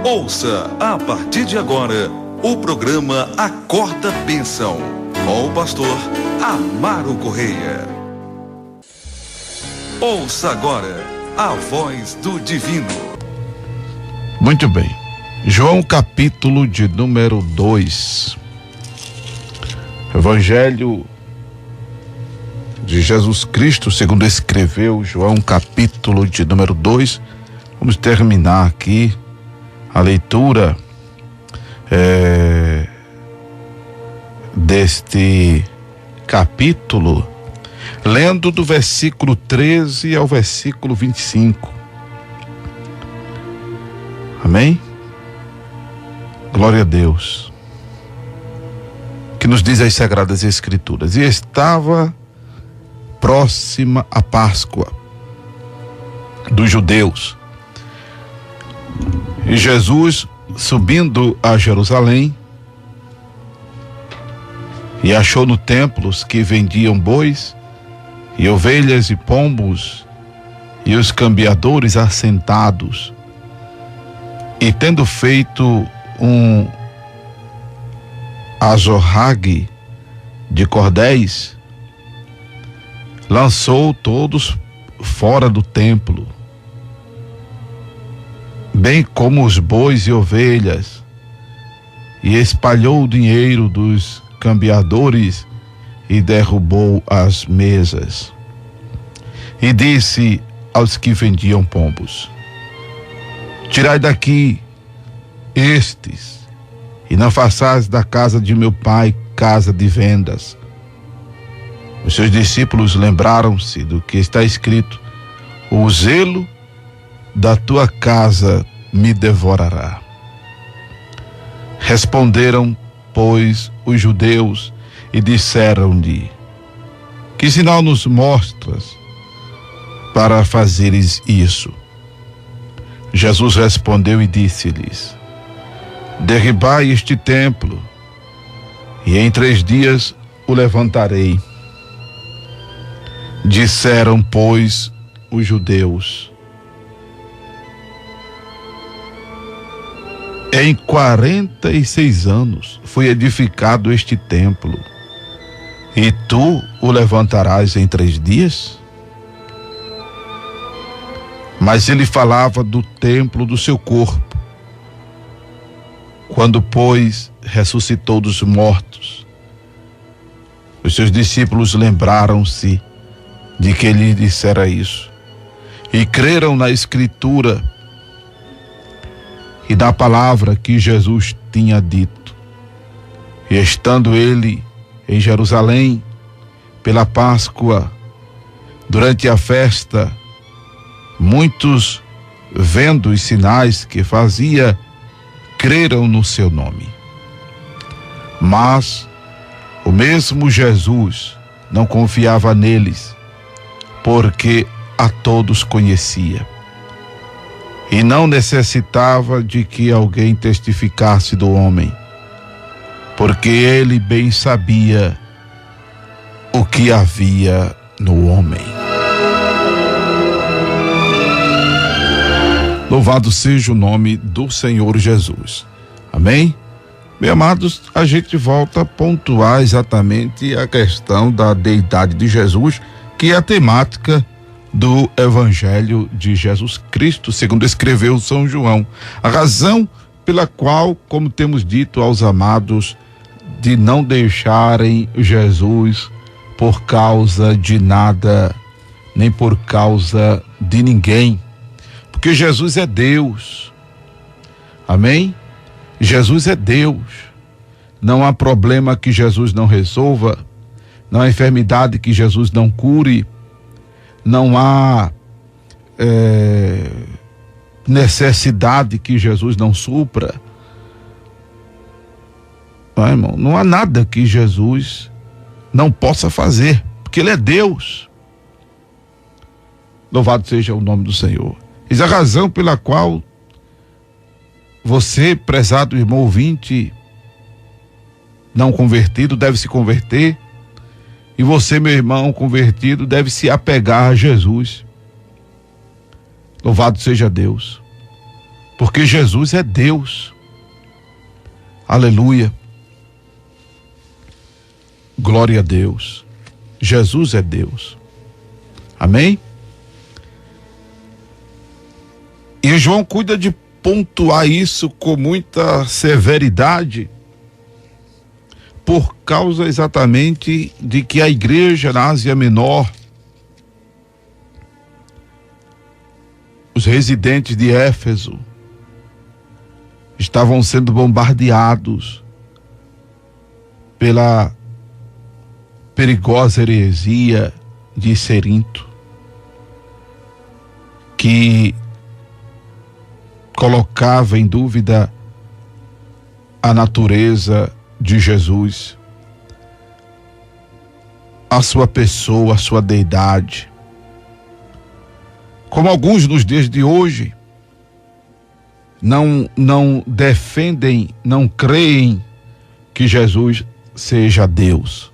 Ouça a partir de agora o programa Acorda Bênção, com o pastor Amaro Correia. Ouça agora a voz do divino. Muito bem. João capítulo de número 2. Evangelho de Jesus Cristo, segundo escreveu João capítulo de número 2. Vamos terminar aqui a leitura deste capítulo, lendo do versículo 13 ao versículo 25. Amém? Glória a Deus. Que nos diz as Sagradas Escrituras: e estava próxima a Páscoa dos judeus. E Jesus, subindo a Jerusalém, e achou no templo os que vendiam bois e ovelhas e pombos, e os cambiadores assentados. E tendo feito um azorrague de cordéis, lançou todos fora do templo, bem como os bois e ovelhas, e espalhou o dinheiro dos cambiadores e derrubou as mesas. E disse aos que vendiam pombos: tirai daqui estes, e não façais da casa de meu pai casa de vendas. Os seus discípulos lembraram-se do que está escrito: o zelo da tua casa me devorará. Responderam, pois, os judeus e disseram-lhe: que sinal nos mostras para fazeres isso? Jesus respondeu e disse-lhes: derribai este templo, e em 3 dias o levantarei. Disseram, pois, os judeus: em 46 anos foi edificado este templo, e tu o levantarás em 3 dias? Mas ele falava do templo do seu corpo. Quando, pois, ressuscitou dos mortos, os seus discípulos lembraram-se de que ele dissera isso, e creram na Escritura e da palavra que Jesus tinha dito. E estando ele em Jerusalém pela Páscoa, durante a festa, muitos, vendo os sinais que fazia, creram no seu nome. Mas o mesmo Jesus não confiava neles, porque a todos conhecia, e não necessitava de que alguém testificasse do homem, porque ele bem sabia o que havia no homem. Louvado seja o nome do Senhor Jesus. Amém? Meus amados, a gente volta a pontuar exatamente a questão da deidade de Jesus, que é a temática do Evangelho de Jesus Cristo, segundo escreveu São João. A razão pela qual, como temos dito aos amados, de não deixarem Jesus por causa de nada, nem por causa de ninguém, porque Jesus é Deus. Amém? Jesus é Deus. Não há problema que Jesus não resolva, não há enfermidade que Jesus não cure, não há necessidade que Jesus não supra. Não, irmão, não há nada que Jesus não possa fazer, porque Ele é Deus. Louvado seja o nome do Senhor. Eis a razão pela qual você, prezado irmão ouvinte, não convertido, deve se converter. E você, meu irmão convertido, deve se apegar a Jesus. Louvado seja Deus. porque Jesus é Deus. Aleluia. Glória a Deus. Jesus é Deus. Amém? E João cuida de pontuar isso com muita severidade, por causa exatamente de que a igreja na Ásia Menor, os residentes de Éfeso, estavam sendo bombardeados pela perigosa heresia de Cerinto, que colocava em dúvida a natureza de Jesus, a sua pessoa, a sua deidade. Como alguns nos dias de hoje não defendem, não creem que Jesus seja Deus.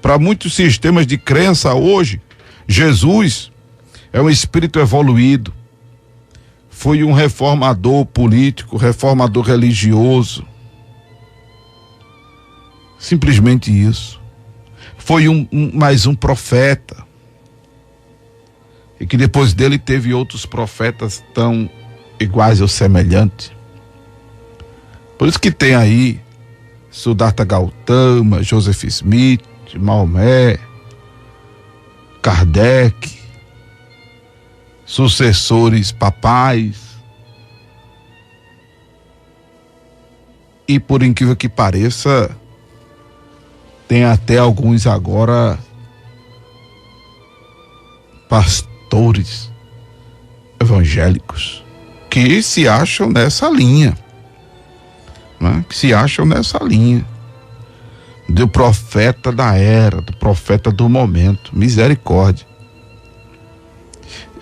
Para muitos sistemas de crença hoje, Jesus é um espírito evoluído, foi um reformador político, reformador religioso. Simplesmente isso. Foi mais um profeta. E que depois dele teve outros profetas tão iguais ou semelhantes. Por isso que tem aí Siddhartha Gautama, Joseph Smith, Maomé, Kardec, sucessores papais. E por incrível que pareça, tem até alguns agora pastores evangélicos que se acham nessa linha, né? Que se acham nessa linha do profeta da era, do profeta do momento. Misericórdia.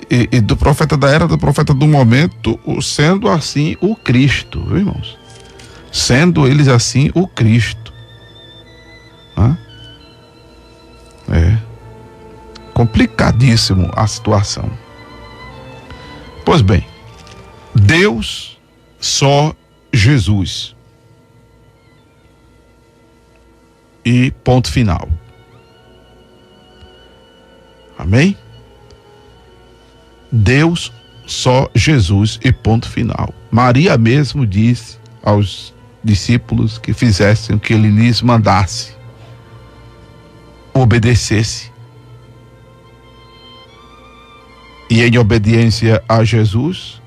E do profeta da era, do profeta do momento, sendo assim o Cristo, viu, irmãos? Sendo eles assim o Cristo. É complicadíssimo a situação. Pois bem, Deus, só Jesus. E ponto final. Amém? Deus, só Jesus e ponto final. Maria mesmo disse aos discípulos que fizessem o que ele lhes mandasse, obedecesse. E em obediência a Jesus,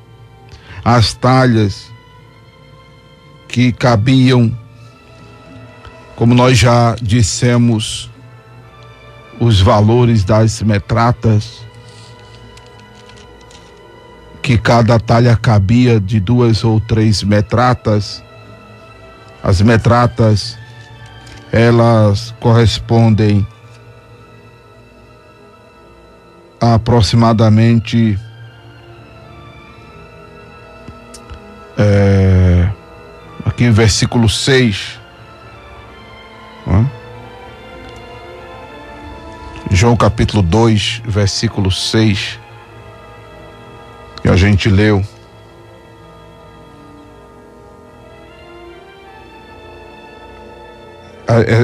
as talhas que cabiam, como nós já dissemos, os valores das metratas, que cada talha cabia de 2 ou 3 metratas. As metratas, elas correspondem a aproximadamente aqui em versículo 6, João capítulo 2, versículo 6, que a gente leu.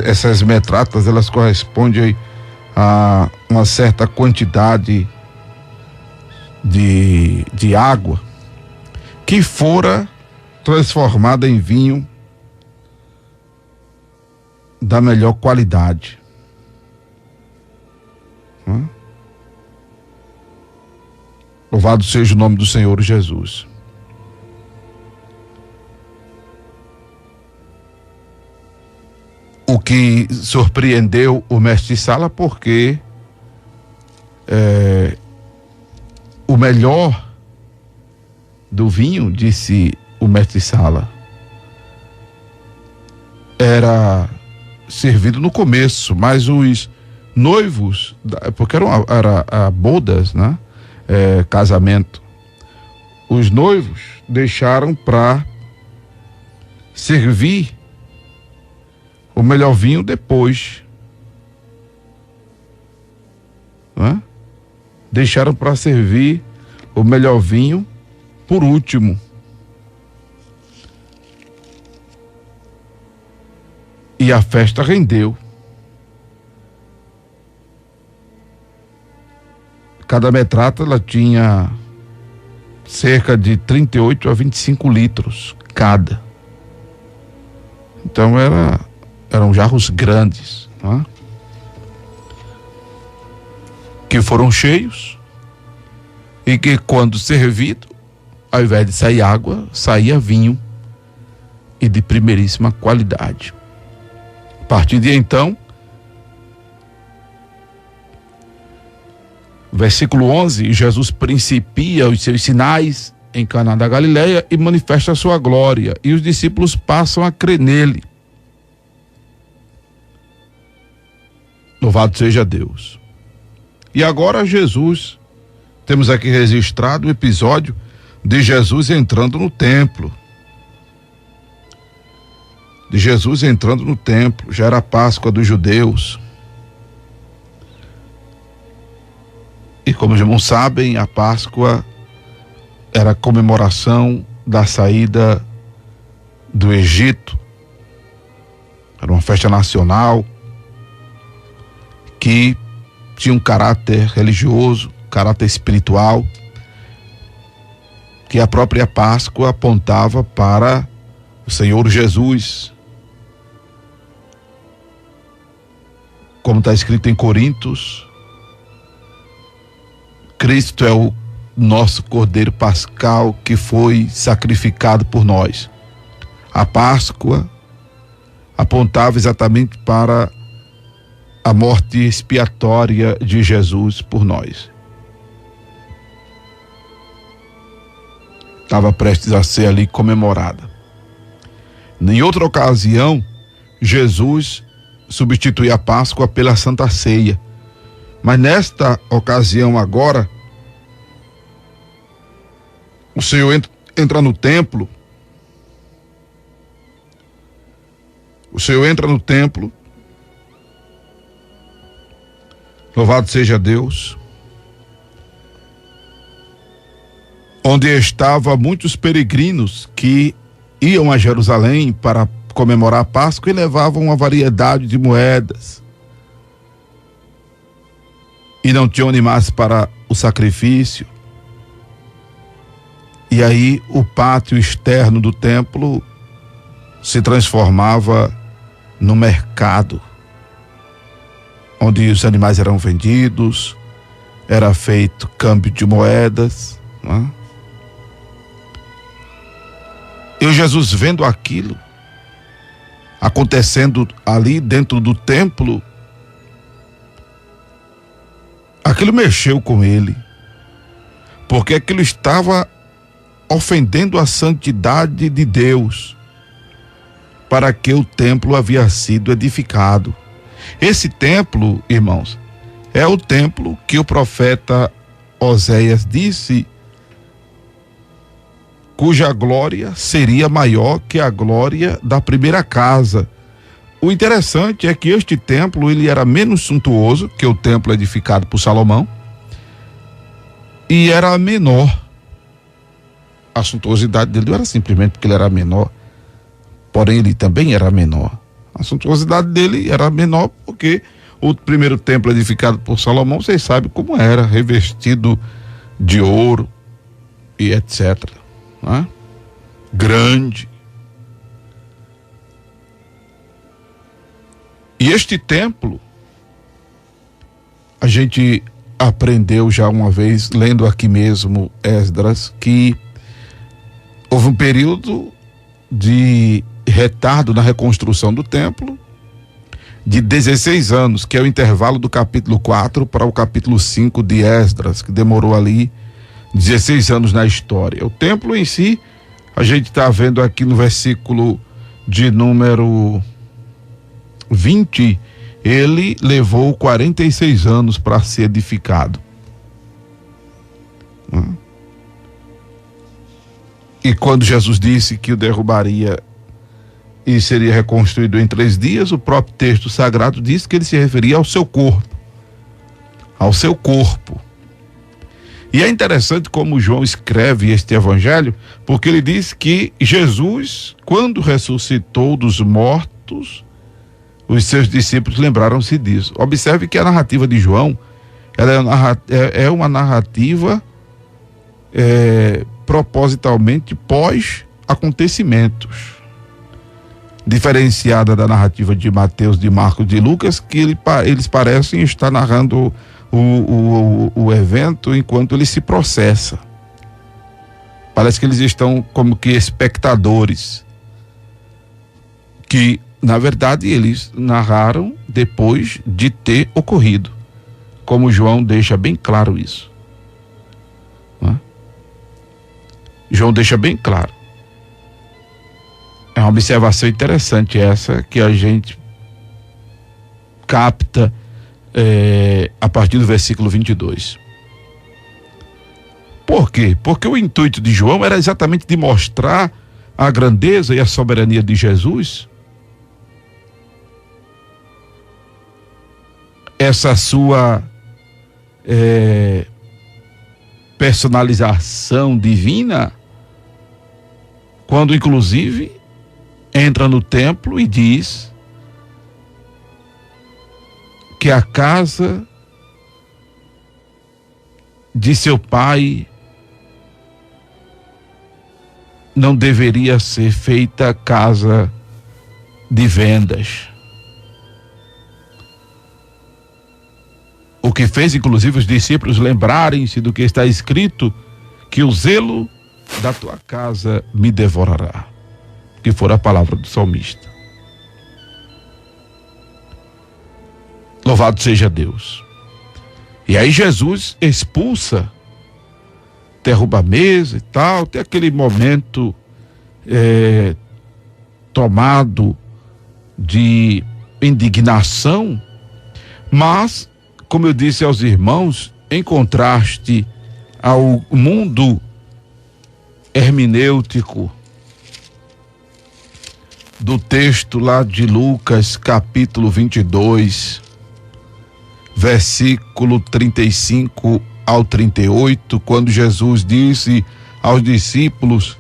Essas metratas, elas correspondem a uma certa quantidade de água que fora transformada em vinho da melhor qualidade. Louvado seja o nome do Senhor Jesus. O que surpreendeu o mestre Sala, porque o melhor do vinho, disse o mestre Sala, era servido no começo, mas os noivos, porque era bodas, né? Casamento, os noivos deixaram para servir o melhor vinho depois, né? Deixaram para servir o melhor vinho por último. E a festa rendeu. Cada metrata ela tinha cerca de 38 a 25 litros cada. Então eram jarros grandes, né? Que foram cheios e que, quando servido, ao invés de sair água, saía vinho, e de primeiríssima qualidade. A partir de então, versículo 11, Jesus principia os seus sinais em Caná da Galileia e manifesta a sua glória, e os discípulos passam a crer nele. Louvado seja Deus. E agora Jesus, temos aqui registrado o episódio de Jesus entrando no templo. De Jesus entrando no templo, já era a Páscoa dos judeus. E como os irmãos sabem, a Páscoa era a comemoração da saída do Egito. Era uma festa nacional que tinha um caráter religioso, caráter espiritual, que a própria Páscoa apontava para o Senhor Jesus. Como está escrito em Coríntios, Cristo é o nosso Cordeiro Pascal que foi sacrificado por nós. A Páscoa apontava exatamente para a morte expiatória de Jesus por nós. Estava prestes a ser ali comemorada. Em outra ocasião, Jesus substituiu a Páscoa pela Santa Ceia. Mas nesta ocasião agora, o Senhor entra no templo. O Senhor entra no templo. Louvado seja Deus. Onde estavam muitos peregrinos que iam a Jerusalém para comemorar a Páscoa e levavam uma variedade de moedas. E não tinham animais para o sacrifício. E aí o pátio externo do templo se transformava no mercado, onde os animais eram vendidos, era feito câmbio de moedas, né? E Jesus, vendo aquilo acontecendo ali dentro do templo, aquilo mexeu com ele, porque aquilo estava ofendendo a santidade de Deus, para que o templo havia sido edificado. Esse templo, irmãos, é o templo que o profeta Oséias disse, cuja glória seria maior que a glória da primeira casa. O interessante é que este templo, ele era menos suntuoso que o templo edificado por Salomão e era menor. A suntuosidade dele não era simplesmente porque ele era menor, porém ele também era menor. A suntuosidade dele era menor porque o primeiro templo edificado por Salomão, vocês sabem como era, revestido de ouro e etc. Né? Grande. E este templo, a gente aprendeu já uma vez, lendo aqui mesmo Esdras, que houve um período de retardo na reconstrução do templo de 16 anos, que é o intervalo do capítulo 4 para o capítulo 5 de Esdras, que demorou ali 16 anos na história. O templo em si, a gente está vendo aqui no versículo de número 20, ele levou 46 anos para ser edificado. E quando Jesus disse que o derrubaria e seria reconstruído em 3 dias, o próprio texto sagrado diz que ele se referia ao seu corpo. Ao seu corpo. E é interessante como João escreve este evangelho, porque ele diz que Jesus, quando ressuscitou dos mortos, os seus discípulos lembraram-se disso. Observe que a narrativa de João, ela é uma narrativa propositalmente pós-acontecimentos, diferenciada da narrativa de Mateus, de Marcos, de Lucas, que eles parecem estar narrando o evento enquanto ele se processa. Parece que eles estão como que espectadores, que na verdade eles narraram depois de ter ocorrido, como João deixa bem claro isso, né? João deixa bem claro. É uma observação interessante essa, que a gente capta a partir do versículo 22. Por quê? Porque o intuito de João era exatamente de mostrar a grandeza e a soberania de Jesus, essa sua personalização divina, quando inclusive entra no templo e diz que a casa de seu pai não deveria ser feita casa de vendas. O que fez inclusive os discípulos lembrarem-se do que está escrito, que o zelo da tua casa me devorará, que for a palavra do salmista. Louvado seja Deus. E aí Jesus expulsa, derruba a mesa e tal, tem aquele momento tomado de indignação, mas, como eu disse aos irmãos, em contraste ao mundo hermenêutico do texto lá de Lucas, capítulo 22, versículo 35 ao 38, quando Jesus disse aos discípulos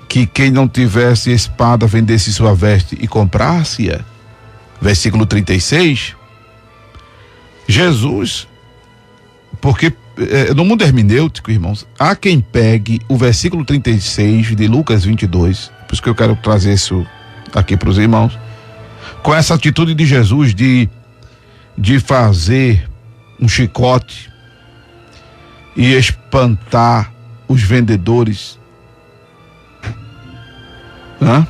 que quem não tivesse espada vendesse sua veste e comprasse-a. Versículo 36. Jesus, porque no mundo hermenêutico, irmãos, há quem pegue o versículo 36 de Lucas 22, por isso que eu quero trazer isso aqui para os irmãos, com essa atitude de Jesus de fazer um chicote e espantar os vendedores, né?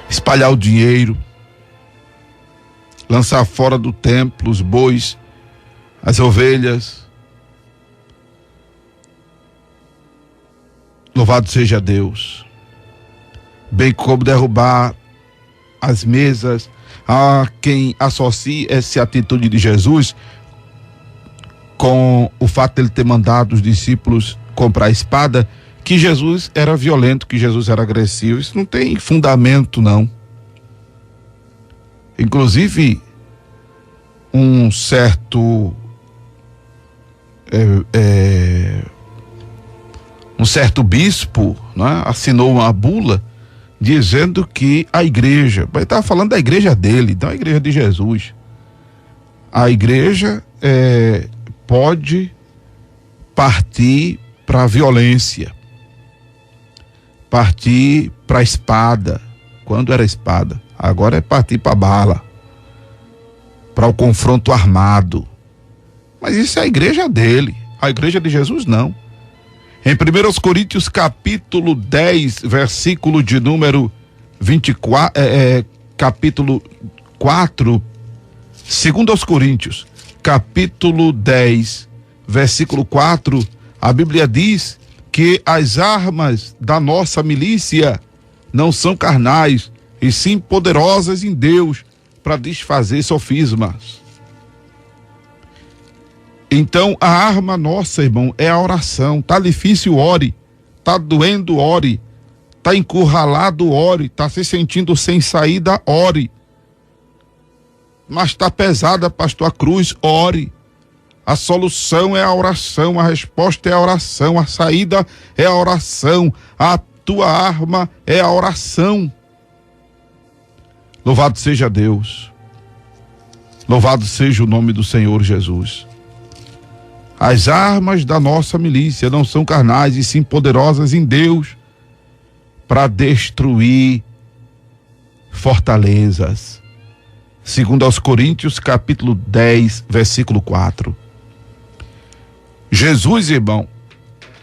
Espalhar o dinheiro, lançar fora do templo os bois, as ovelhas. Louvado seja Deus. Bem como derrubar as mesas. Há quem associe essa atitude de Jesus com o fato de ele ter mandado os discípulos comprar a espada, que Jesus era violento, que Jesus era agressivo. Isso não tem fundamento, não. Inclusive, um certo bispo, né, assinou uma bula dizendo que a igreja, ele estava falando da igreja dele, não a igreja de Jesus, a igreja pode partir para a violência, partir para a espada, quando era espada, agora é partir para a bala, para o confronto armado. Mas isso é a igreja dele, a igreja de Jesus não. Em 1 Coríntios capítulo 10, versículo de número 24, capítulo 4, 2 Coríntios, capítulo 10, versículo 4, a Bíblia diz que as armas da nossa milícia não são carnais, e sim poderosas em Deus para desfazer sofismas. Então a arma nossa, irmão, é a oração. Tá difícil, ore. Tá doendo, ore. Tá encurralado, ore. Tá se sentindo sem saída, ore. Mas tá pesada, pastor, a cruz, ore. A solução é a oração, a resposta é a oração, a saída é a oração, a tua arma é a oração. Louvado seja Deus. Louvado seja o nome do Senhor Jesus. As armas da nossa milícia não são carnais, e sim poderosas em Deus para destruir fortalezas. Segundo aos Coríntios, capítulo 10, versículo 4. Jesus, irmão,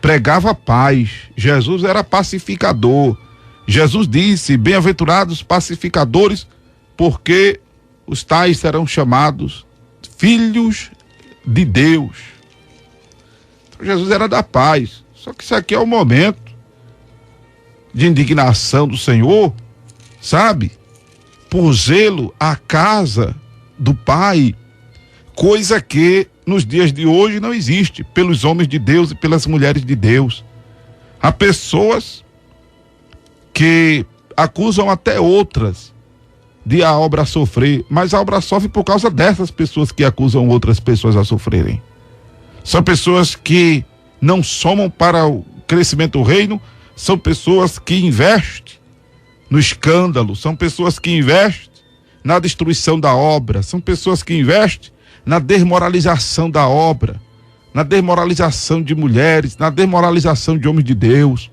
pregava paz. Jesus era pacificador. Jesus disse: bem-aventurados pacificadores, porque os tais serão chamados filhos de Deus. Então, Jesus era da paz. Só que isso aqui é o momento de indignação do Senhor, sabe? Por zelo à casa do Pai, coisa que nos dias de hoje não existe, pelos homens de Deus e pelas mulheres de Deus. Há pessoas que acusam até outras de a obra sofrer, mas a obra sofre por causa dessas pessoas que acusam outras pessoas a sofrerem. São pessoas que não somam para o crescimento do reino, são pessoas que investem no escândalo, são pessoas que investem na destruição da obra, são pessoas que investem na desmoralização da obra, na desmoralização de mulheres, na desmoralização de homens de Deus.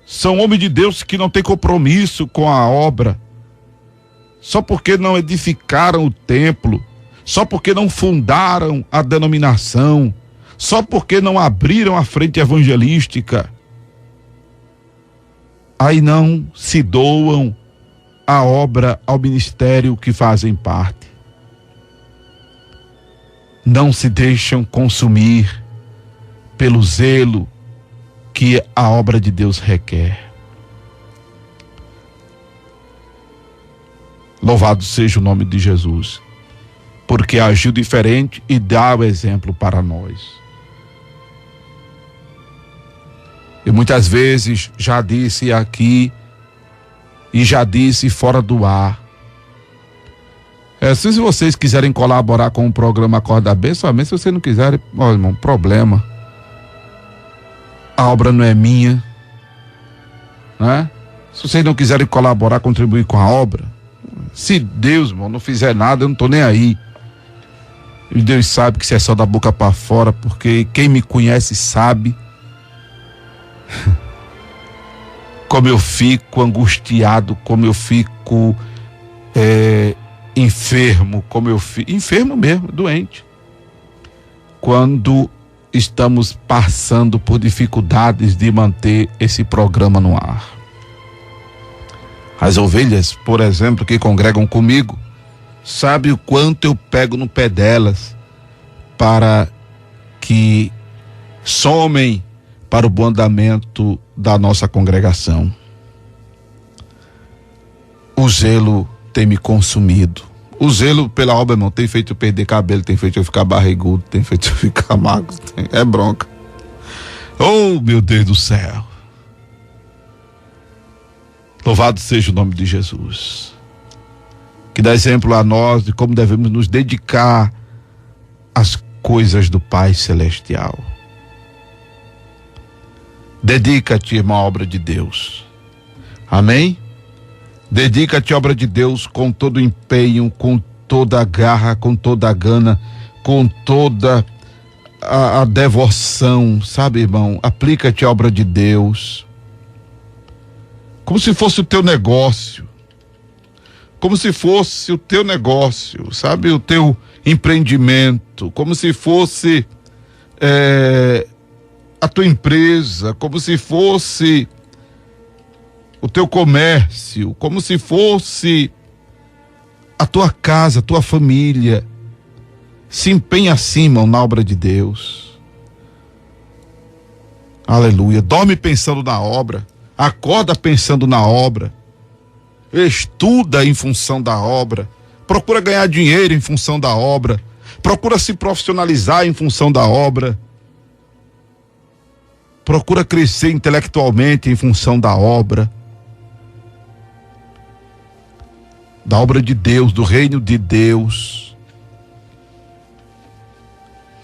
São homens de Deus que não têm compromisso com a obra, só porque não edificaram o templo, só porque não fundaram a denominação, só porque não abriram a frente evangelística. Aí não se doam à obra, ao ministério que fazem parte. Não se deixam consumir pelo zelo que a obra de Deus requer. Louvado seja o nome de Jesus, porque agiu diferente e dá o exemplo para nós. E muitas vezes já disse aqui e já disse fora do ar. Se vocês quiserem colaborar com o programa Acorda Bem, somente se vocês não quiserem, ó, irmão, problema. A obra não é minha, né? Se vocês não quiserem colaborar, contribuir com a obra, se Deus, irmão, não fizer nada, eu não estou nem aí. E Deus sabe que isso é só da boca para fora, porque quem me conhece sabe como eu fico angustiado, como eu fico enfermo, como eu fico enfermo mesmo, doente, quando estamos passando por dificuldades de manter esse programa no ar. As ovelhas, por exemplo, que congregam comigo, sabe o quanto eu pego no pé delas para que somem para o bom andamento da nossa congregação. O zelo tem me consumido. O zelo pela obra, irmão, tem feito eu perder cabelo, tem feito eu ficar barrigudo, tem feito eu ficar magro. É bronca. Oh, meu Deus do céu. Louvado seja o nome de Jesus, que dá exemplo a nós de como devemos nos dedicar às coisas do Pai Celestial. Dedica-te, irmão, à obra de Deus. Amém? Dedica-te à obra de Deus com todo o empenho, com toda a garra, com toda a gana, com toda a devoção, sabe, irmão? Aplica-te à obra de Deus como se fosse o teu negócio, como se fosse o teu negócio, sabe? O teu empreendimento, como se fosse a tua empresa, como se fosse o teu comércio, como se fosse a tua casa, a tua família. Se empenha assim, irmão, na obra de Deus. Aleluia. Dorme pensando na obra, acorda pensando na obra, estuda em função da obra, procura ganhar dinheiro em função da obra, procura se profissionalizar em função da obra, procura crescer intelectualmente em função da obra de Deus, do reino de Deus.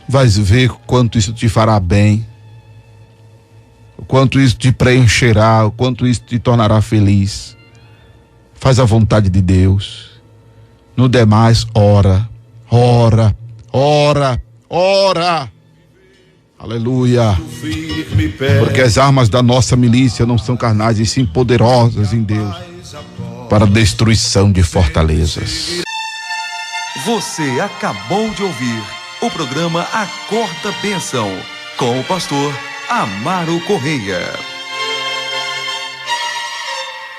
Vais ver quanto isso te fará bem, o quanto isso te preencherá, o quanto isso te tornará feliz. faz a vontade de Deus. No demais, ora, ora, ora, ora. Aleluia. Porque as armas da nossa milícia não são carnais, e sim poderosas em Deus para a destruição de fortalezas. Você acabou de ouvir o programa Acorda Bênção com o pastor Amaro Correia.